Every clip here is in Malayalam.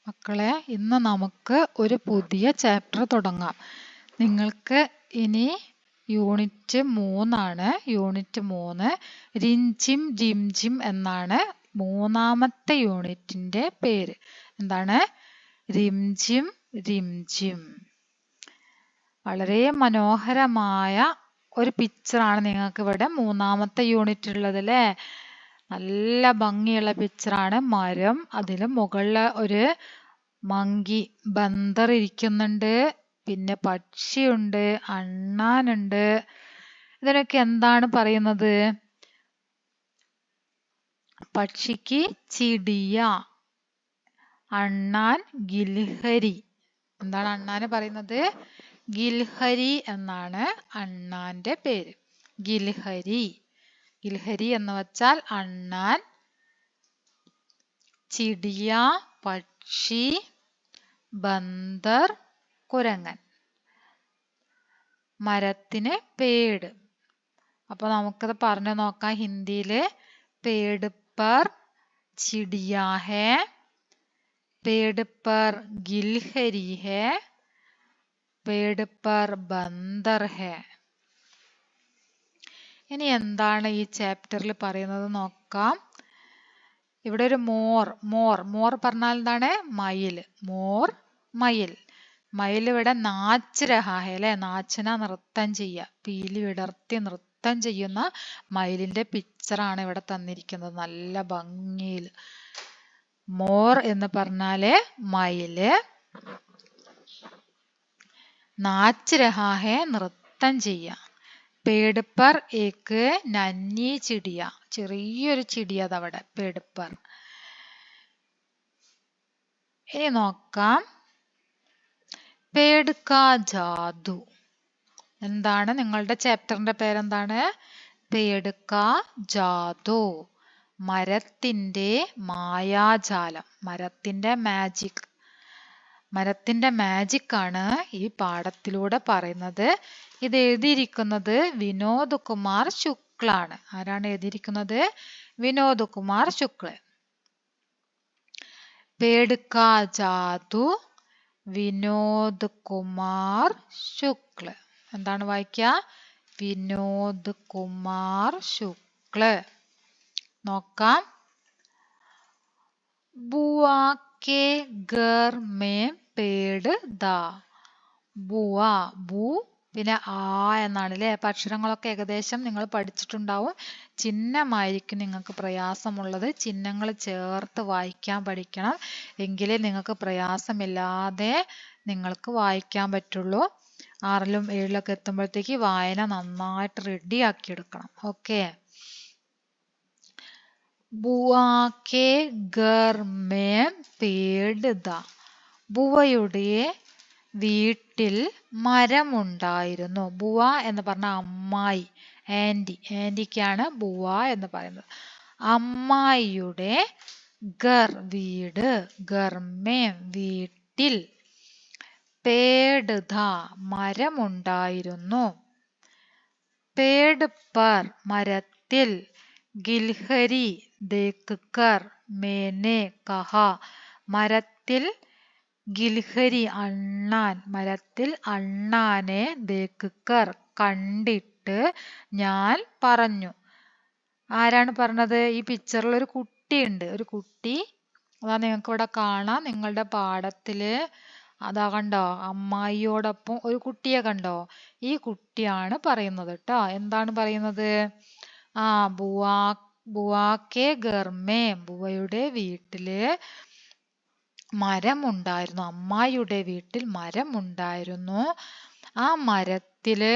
മക്കളെ, ഇന്ന് നമുക്ക് ഒരു പുതിയ ചാപ്റ്റർ തുടങ്ങാം. നിങ്ങൾക്ക് ഇനി യൂണിറ്റ് 3 യൂണിറ്റ് 3 റിംജിം ജിംജിം എന്നാണ് മൂന്നാമത്തെ യൂണിറ്റിന്റെ പേര്. എന്താണ്? റിംജിം റിംജിം. വളരെ മനോഹരമായ ഒരു പിക്ചറാണ് നിങ്ങൾക്ക് ഇവിടെ മൂന്നാമത്തെ യൂണിറ്റ് ഉള്ളത് അല്ലേ? നല്ല ഭംഗിയുള്ള പിക്ചറാണ്. മരം, അതിന് മുകളിൽ ഒരു മങ്കി ബന്ദർ ഇരിക്കുന്നുണ്ട്, പിന്നെ പക്ഷിയുണ്ട്, അണ്ണാനുണ്ട്. ഇതിനൊക്കെ എന്താണ് പറയുന്നത്? പക്ഷിക്ക് ചിടിയ, അണ്ണാൻ ഗിൽഹരി. എന്താണ് അണ്ണാന് പറയുന്നത്? ഗിൽഹരി എന്നാണ് അണ്ണാന്റെ പേര്. ഗിൽഹരി. ഗിൽഹരി എന്ന് വെച്ചാൽ അണ്ണാൻ, ചിടിയ പക്ഷി, ബന്ദർ കുരങ്ങൻ. മരത്തിന് പേട്. അപ്പൊ നമുക്കത് പറഞ്ഞു നോക്കാം ഹിന്ദിയില്. പേട് പർ ചിടിയ ഹേ, പേട് പർ ഗിൽഹരി ഹേ, പേട് പർ ബന്ദർ ഹേ. ഇനി എന്താണ് ഈ ചാപ്റ്ററിൽ പറയുന്നത് നോക്കാം. ഇവിടെ ഒരു മോർ പറഞ്ഞാൽ എന്താണ്? മയിൽ. മയിൽ. മയിൽ ഇവിടെ നാച്ച് രഹാ ഹേ അല്ലെ? നാച്ചന നൃത്തം ചെയ്യുക, പീലി വിടർത്തി നൃത്തം ചെയ്യുന്ന മയിലിന്റെ പിക്ചറാണ് ഇവിടെ തന്നിരിക്കുന്നത്. നല്ല ഭംഗിയിൽ. മോർ എന്ന് പറഞ്ഞാല് മയില്, നാച്ച് രഹാ ഹേ നൃത്തം ചെയ്യുക. പേട് പർ ഏക്ക് നന്നി ചിടിയ, ചെറിയൊരു ചിടിയ അതവിടെ പേട് പർ. ഇനി നോക്കാം പേട് കാ ജാദു. എന്താണ് നിങ്ങളുടെ ചാപ്റ്ററിന്റെ പേരെന്താണ്? പേട് കാ ജാദു. മരത്തിന്റെ മായാജാലം, മരത്തിന്റെ മാജിക്. മരത്തിന്റെ മാജിക് ആണ് ഈ പാഠത്തിലൂടെ പറയുന്നത്. ഇത് എഴുതിയിരിക്കുന്നത് വിനോദ് കുമാർ ശുക്ലാണ്. ആരാണ് എഴുതിയിരിക്കുന്നത്? വിനോദ് കുമാർ ശുക്ല. പേട് കാ ജാദു, വിനോദ് കുമാർ ശുക്ല. എന്താണ് വായിക്കുക? വിനോദ് കുമാർ ശുക്ല. നോക്കാം. ബുവാ के घर में पेड़ था. ബുവ, ബു പിന്നെ ആ എന്നാണ് അല്ലേ? അപ്പൊ അക്ഷരങ്ങളൊക്കെ ഏകദേശം നിങ്ങൾ പഠിച്ചിട്ടുണ്ടാവും. ചിഹ്നമായിരിക്കും നിങ്ങൾക്ക് പ്രയാസമുള്ളത്. ചിഹ്നങ്ങൾ ചേർത്ത് വായിക്കാൻ പഠിക്കണം. എങ്കിലേ നിങ്ങൾക്ക് പ്രയാസമില്ലാതെ നിങ്ങൾക്ക് വായിക്കാൻ പറ്റുള്ളൂ. 6ലും 7ലൊക്കെ എത്തുമ്പോഴത്തേക്ക് വായന നന്നായിട്ട് റെഡിയാക്കി എടുക്കണം. ഓക്കെ. ബുവാ കെ ഘർ മേ പേട് ദാ. ബുവയുടെ വീട്ടിൽ മരമുണ്ടായിരുന്നു. ബുവ എന്ന് പറഞ്ഞ അമ്മായി, ആന്റിക്കാണ് ബുവ എന്ന് പറയുന്നത്. അമ്മായിയുടെ ഘർ വീട്, ഘർമേ വീട്ടിൽ, പേട് ദാ മരമുണ്ടായിരുന്നു. പേട് പർ മരത്തിൽ, ഗിൽഹരി ദേഖ് കർ മേനെ കഹാ മരത്തിൽ, ഗിൽഹരി അണ്ണാൻ മരത്തിൽ, അണ്ണാനെ ദേഖ് കർ കണ്ടിട്ട് ഞാൻ പറഞ്ഞു. ആരാണ് പറഞ്ഞത്? ഈ പിക്ചറിൽ ഒരു കുട്ടിയുണ്ട്. ഒരു കുട്ടി അതാ നിങ്ങൾക്ക് ഇവിടെ കാണാം. നിങ്ങളുടെ പാഠത്തില് അതാ കണ്ടോ? അമ്മായിയോടൊപ്പം ഒരു കുട്ടിയെ കണ്ടോ? ഈ കുട്ടിയാണ് പറയുന്നത് കേട്ടോ. എന്താണ് പറയുന്നത്? ബുവാക്കെ ഗർമേ, ബുവയുടെ വീട്ടില് മരമുണ്ടായിരുന്നു. അമ്മായിയുടെ വീട്ടിൽ മരമുണ്ടായിരുന്നു. ആ മരത്തില്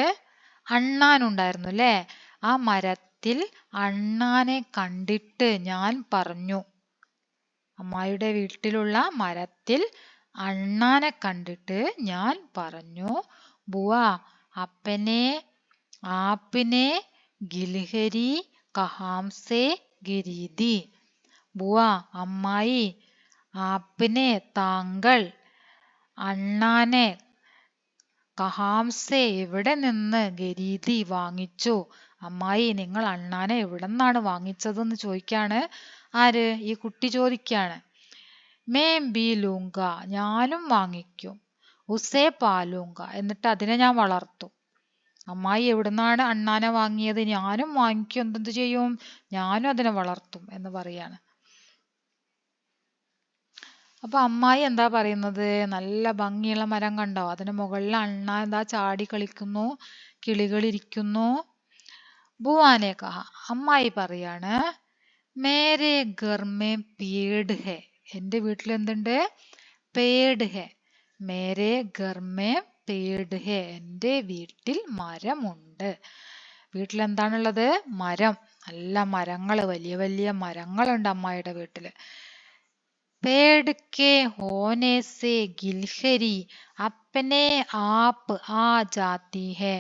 അണ്ണാനുണ്ടായിരുന്നു അല്ലേ? ആ മരത്തിൽ അണ്ണാനെ കണ്ടിട്ട് ഞാൻ പറഞ്ഞു. അമ്മായിയുടെ വീട്ടിലുള്ള മരത്തിൽ അണ്ണാനെ കണ്ടിട്ട് ഞാൻ പറഞ്ഞു. ബുവ അപ്പനെ ആപ്പിനെ ഗിൽഹരി കഹാംസെ ഗിരീതി. ബുവ അമ്മായി, ആപ്പിനെ താങ്കൾ, അണ്ണാനെ കഹാംസെ എവിടെ നിന്ന്, ഗരീതി വാങ്ങിച്ചു. അമ്മായി നിങ്ങൾ അണ്ണാനെ എവിടെ നിന്നാണ് വാങ്ങിച്ചതെന്ന് ചോദിക്കാണ്. ആര്? ഈ കുട്ടി ചോദിക്കാണ്. മേം ബി ലൂങ്ക, ഞാനും വാങ്ങിക്കും. ഉസേ പാലൂങ്ക, എന്നിട്ട് അതിനെ ഞാൻ വളർത്തും. അമ്മായി എവിടുന്നാണ് അണ്ണാനെ വാങ്ങിയത്? ഞാനും വാങ്ങിക്കും. എന്തെന്ത് ചെയ്യും? ഞാനും അതിനെ വളർത്തും എന്ന് പറയാണ്. അപ്പൊ അമ്മായി എന്താ പറയുന്നത്? നല്ല ഭംഗിയുള്ള മരം കണ്ടോ? അതിന് മുകളിൽ അണ്ണാൻ എന്താ ചാടി കളിക്കുന്നു, കിളികൾ ഇരിക്കുന്നു. ബുവാനെ കഹ, അമ്മായി പറയാണ്, മേരെ ഘർ മേ പേട് ഹെ, എന്റെ വീട്ടിൽ എന്തുണ്ട്? പേട് ഹെ. മേരെ ഘർ മേ പേട് ഹെ, എന്റെ വീട്ടിൽ മരമുണ്ട്. വീട്ടിൽ എന്താണുള്ളത്? മരം. നല്ല മരങ്ങള്, വലിയ വലിയ മരങ്ങളുണ്ട് അമ്മായിയുടെ വീട്ടില്. पेड़ के होने से गिलहरी अपने आप आ जाती है.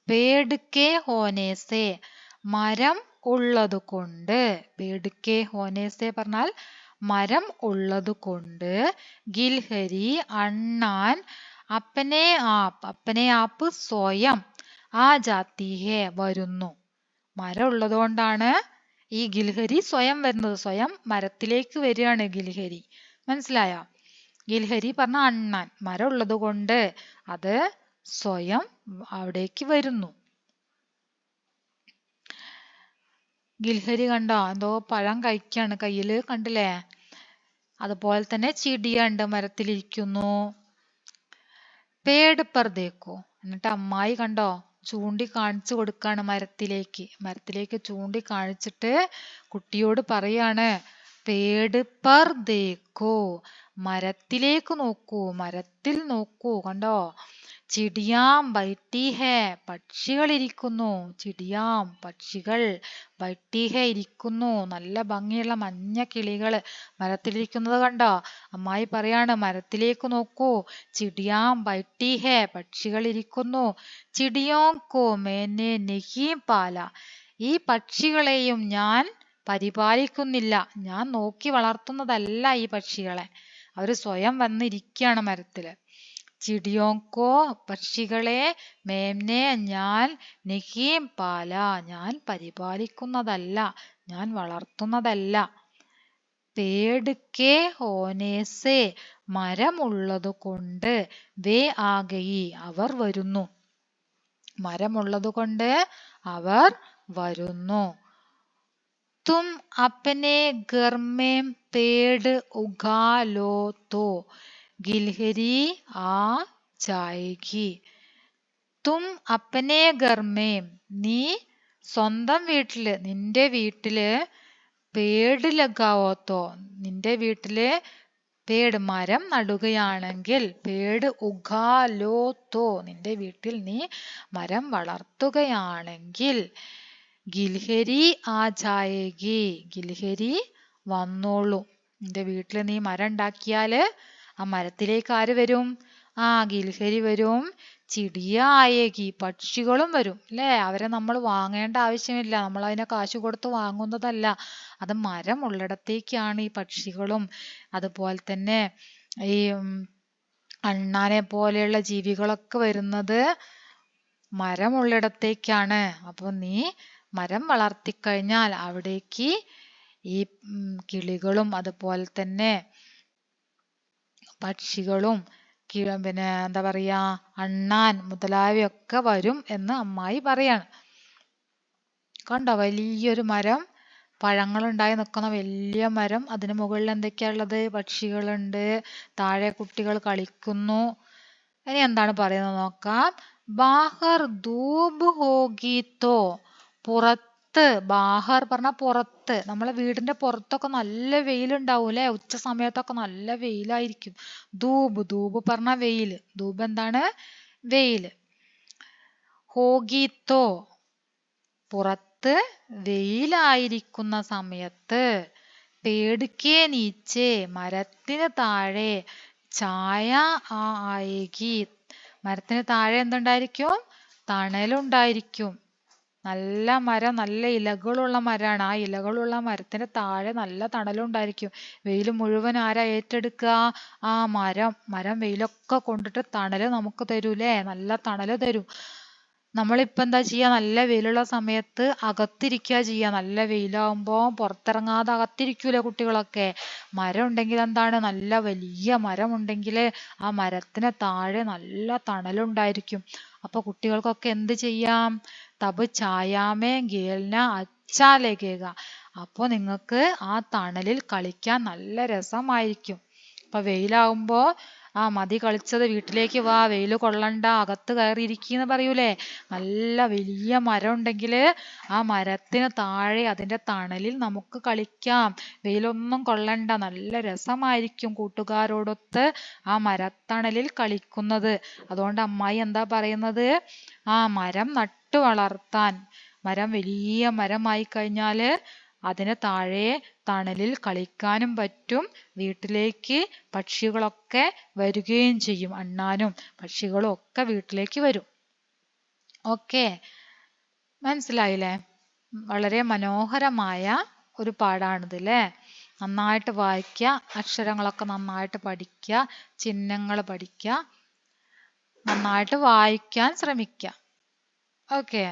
पेड़ के होने से, മരം ഉള്ളത് കൊണ്ട്. പേട് കെ ഹോനെ സെ പറഞ്ഞാൽ മരം ഉള്ളത് കൊണ്ട്. ഗിൽഹരി അണ്ണാൻ, അപ്പനെ ആപ്പ്, അപ്പനെ ആപ്പ് സ്വയം, ആ ജാതി ഹെ വരുന്നു. മരം ഉള്ളത് കൊണ്ടാണ് ഈ ഗിൽഹരി സ്വയം വരുന്നത്. സ്വയം മരത്തിലേക്ക് വരികയാണ് ഗിൽഹരി. മനസ്സിലായോ? ഗിൽഹരി പറഞ്ഞ അണ്ണാൻ, മരം ഉള്ളത് കൊണ്ട് അത് സ്വയം അവിടേക്ക് വരുന്നു. ഗിൽഹരി കണ്ടോ? എന്തോ പഴം കഴിക്കാണ് കയ്യില്, കണ്ടില്ലേ? അതുപോലെ തന്നെ ചിടിയുണ്ട്, മരത്തിലിരിക്കുന്നു. പേട് പർ ദേക്കോ, എന്നിട്ട് അമ്മായി കണ്ടോ ചൂണ്ടി കാണിച്ചു കൊടുക്കാണ് മരത്തിലേക്ക്. മരത്തിലേക്ക് ചൂണ്ടി കാണിച്ചിട്ട് കുട്ടിയോട് പറയാണ്, പേട് പർ ദേക്കോ, മരത്തിലേക്ക് നോക്കൂ, മരത്തിൽ നോക്കൂ. കണ്ടോ? ചിടിയാം ബൈട്ടി ഹെ, പക്ഷികൾ ഇരിക്കുന്നു. ചിടിയാം, പക്ഷികൾ. ബൈട്ടി ഹെ, ഇരിക്കുന്നു. നല്ല ഭംഗിയുള്ള മഞ്ഞ കിളികള് മരത്തിലിരിക്കുന്നത് കണ്ടോ? അമ്മായി പറയാണ്, മരത്തിലേക്ക് നോക്കൂ. ചിടിയാം ബൈട്ടി ഹെ, പക്ഷികൾ ഇരിക്കുന്നു. ചിടിയോ കോ മേനെ നഹീ പാല, ഈ പക്ഷികളെയും ഞാൻ പരിപാലിക്കുന്നില്ല. ഞാൻ നോക്കി വളർത്തുന്നതല്ല ഈ പക്ഷികളെ. അവര് സ്വയം വന്നിരിക്കുകയാണ് മരത്തില്. ചിടിയോക്കോ, പക്ഷികളെ, മേംനെ, ഞാൻ, നഹീം പാല, ഞാൻ പരിപാലിക്കുന്നതല്ല, ഞാൻ വളർത്തുന്നതല്ല. പേട് കെ ഹോനെ സെ, മരമുള്ളത് കൊണ്ട്. വേ ആ ഗയി, അവർ വരുന്നു. മരമുള്ളത് കൊണ്ട് അവർ വരുന്നു. തും അപ്പനെ ഘർ മേ പേട് ഉഗാ ലോ തോ ഗിൽഹരി ആ ജായേഗി. തും അപ്പനെ ഘർ മേ, നീ സ്വന്തം വീട്ടില്, നിന്റെ വീട്ടില് പേട് ലഗാവോത്തോ, നിന്റെ വീട്ടില് പേട് മരം നടുകയാണെങ്കിൽ, പേട് ഉഗാലോ തോ, നിന്റെ വീട്ടിൽ നീ മരം വളർത്തുകയാണെങ്കിൽ, ഗിൽഹരി ആ ജായേഗി, ഗിൽഹരി വന്നോളൂ. നിന്റെ വീട്ടിൽ നീ മരം ഉണ്ടാക്കിയാല് ആ മരത്തിലേക്ക് ആര് വരും? ആ ഗിൽഹരി വരും. ചിടിയ ആയേഗി, പക്ഷികളും വരും. അല്ലേ? അവരെ നമ്മൾ വാങ്ങേണ്ട ആവശ്യമില്ല, നമ്മൾ അതിനെ കാശ് കൊടുത്ത് വാങ്ങുന്നതല്ല. അത് മരം ഉള്ളിടത്തേക്കാണ് ഈ പക്ഷികളും അതുപോലെ തന്നെ ഈ അണ്ണാനെ പോലെയുള്ള ജീവികളൊക്കെ വരുന്നത് മരമുള്ളിടത്തേക്കാണ്. അപ്പൊ നീ മരം വളർത്തിക്കഴിഞ്ഞാൽ അവിടേക്ക് ഈ കിളികളും അതുപോലെ തന്നെ പക്ഷികളും പിന്നെ എന്താ പറയാ, അണ്ണാൻ മുതലായവയൊക്കെ വരും എന്ന് അമ്മായി പറയാണ്. കണ്ടോ? വലിയൊരു മരം, പഴങ്ങളുണ്ടായി നിൽക്കുന്ന വലിയ മരം. അതിന് മുകളിൽ എന്തൊക്കെയാ ഉള്ളത്? പക്ഷികളുണ്ട്, താഴെ കുട്ടികൾ കളിക്കുന്നു. ഇനി എന്താണ് പറയുന്നത് നോക്കാം. ബാഹർ ധൂപ് ഹോഗിത്തോ, പുറത്ത്, ബാഹർ പറഞ്ഞ പുറത്ത്, നമ്മളെ വീടിന്റെ പുറത്തൊക്കെ നല്ല വെയിലുണ്ടാവും അല്ലെ? ഉച്ച സമയത്തൊക്കെ നല്ല വെയിലായിരിക്കും. ധൂപ്, ധൂപ് പറഞ്ഞ വെയില്. ധൂപ് എന്താണ്? വെയില്. ഹോഗിത്തോ, പുറത്ത് വെയിലായിരിക്കുന്ന സമയത്ത്. പേടിക്കേ നീച്ചേ, മരത്തിന് താഴെ. ചായ ആയേഗി, മരത്തിന് താഴെ എന്തുണ്ടായിരിക്കും? തണലുണ്ടായിരിക്കും. നല്ല മരം, നല്ല ഇലകളുള്ള മരമാണ്. ആ ഇലകളുള്ള മരത്തിന് താഴെ നല്ല തണലുണ്ടായിരിക്കും. വെയിൽ മുഴുവൻ ആരാ ഏറ്റെടുക്കുക? ആ മരം. മരം വെയിലൊക്കെ കൊണ്ടിട്ട് തണല് നമുക്ക് തരൂലേ? നല്ല തണല് തരും. നമ്മളിപ്പോൾ എന്താ ചെയ്യുക, നല്ല വെയിലുള്ള സമയത്ത് അകത്തിരിക്കുക ചെയ്യുക. നല്ല വെയിലാവുമ്പോൾ പുറത്തിറങ്ങാതെ അകത്തിരിക്കൂലേ കുട്ടികളൊക്കെ. മരം ഉണ്ടെങ്കിൽ എന്താണ്, നല്ല വലിയ മരം ഉണ്ടെങ്കിൽ ആ മരത്തിന് താഴെ നല്ല തണലുണ്ടായിരിക്കും. അപ്പോൾ കുട്ടികൾക്കൊക്കെ എന്ത് ചെയ്യാം, തബ് ഛായാമേ ഖേൽന അച്ഛാ ലഗേഗാ. അപ്പോൾ നിങ്ങൾക്ക് ആ തണലിൽ കളിക്കാൻ നല്ല രസമായിരിക്കും. ഇപ്പൊ വെയിലാവുമ്പോ മതി കളിച്ചത്, വീട്ടിലേക്ക് വാ, വെയിൽ കൊള്ളണ്ട, അകത്ത് കയറിയിരിക്കുന്ന പറയൂലേ. നല്ല വലിയ മരം ഉണ്ടെങ്കിൽ ആ മരത്തിന് താഴെ അതിന്റെ തണലിൽ നമുക്ക് കളിക്കാം. വെയിലൊന്നും കൊള്ളണ്ട, നല്ല രസമായിരിക്കും കൂട്ടുകാരോടൊത്ത് ആ മരത്തണലിൽ കളിക്കുന്നത്. അതുകൊണ്ട് അമ്മായി എന്താ പറയുന്നത്, മരം നട്ടു വളർത്താൻ. മരം വലിയ മരമായി കഴിഞ്ഞാല് അതിന് താഴെ തണലിൽ കളിക്കാനും പറ്റും. വീട്ടിലേക്ക് പക്ഷികളൊക്കെ വരികയും ചെയ്യും. അണ്ണാനും പക്ഷികളും ഒക്കെ വീട്ടിലേക്ക് വരും. ഓക്കെ, മനസ്സിലായില്ലേ? വളരെ മനോഹരമായ ഒരു പാഠാണിത് അല്ലേ. നന്നായിട്ട് വായിക്കുക, അക്ഷരങ്ങളൊക്കെ നന്നായിട്ട് പഠിക്കുക, ചിഹ്നങ്ങൾ പഠിക്കുക, നന്നായിട്ട് വായിക്കാൻ ശ്രമിക്കുക. ഓക്കെ.